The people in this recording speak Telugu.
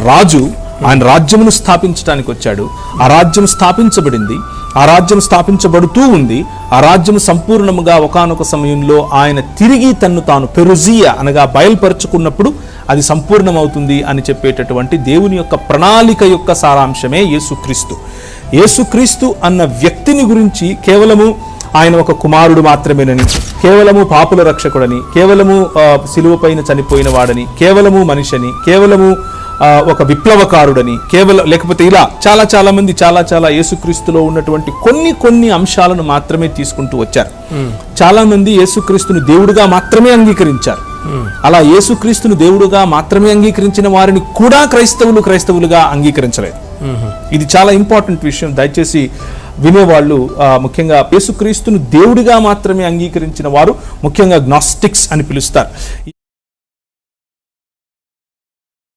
రాజు ఆయన రాజ్యమును స్థాపించడానికి వచ్చాడు. ఆ రాజ్యం స్థాపించబడింది, ఆ రాజ్యం స్థాపించబడుతూ ఉంది. ఆ రాజ్యం సంపూర్ణముగా ఒకానొక సమయంలో ఆయన తిరిగి తన్ను తాను పెరుజియా అనగా బయలుపరుచుకున్నప్పుడు అది సంపూర్ణమవుతుంది అని చెప్పేటటువంటి దేవుని యొక్క ప్రణాళిక యొక్క సారాంశమే యేసుక్రీస్తు. యేసుక్రీస్తు అన్న వ్యక్తిని గురించి కేవలము ఆయన ఒక కుమారుడు మాత్రమేనని, కేవలము పాపుల రక్షకుడని, కేవలము సిలువ పైన చనిపోయిన వాడని, కేవలము మనిషిని, కేవలము ఒక విప్లవకారుడని, లేకపోతే ఇలా చాలా మంది చాలా యేసుక్రీస్తులో ఉన్నటువంటి కొన్ని అంశాలను మాత్రమే తీసుకుంటూ వచ్చారు. చాలా మంది యేసుక్రీస్తును దేవుడుగా మాత్రమే అంగీకరించారు. అలా యేసుక్రీస్తును దేవుడుగా మాత్రమే అంగీకరించిన వారిని కూడా క్రైస్తవులుగా అంగీకరించలేదు. ఇది చాలా ఇంపార్టెంట్ విషయం. దయచేసి వినేవాళ్ళు ముఖ్యంగా యేసుక్రీస్తును దేవుడిగా మాత్రమే అంగీకరించిన వారు ముఖ్యంగా గ్నాస్టిక్స్ అని పిలుస్తారు.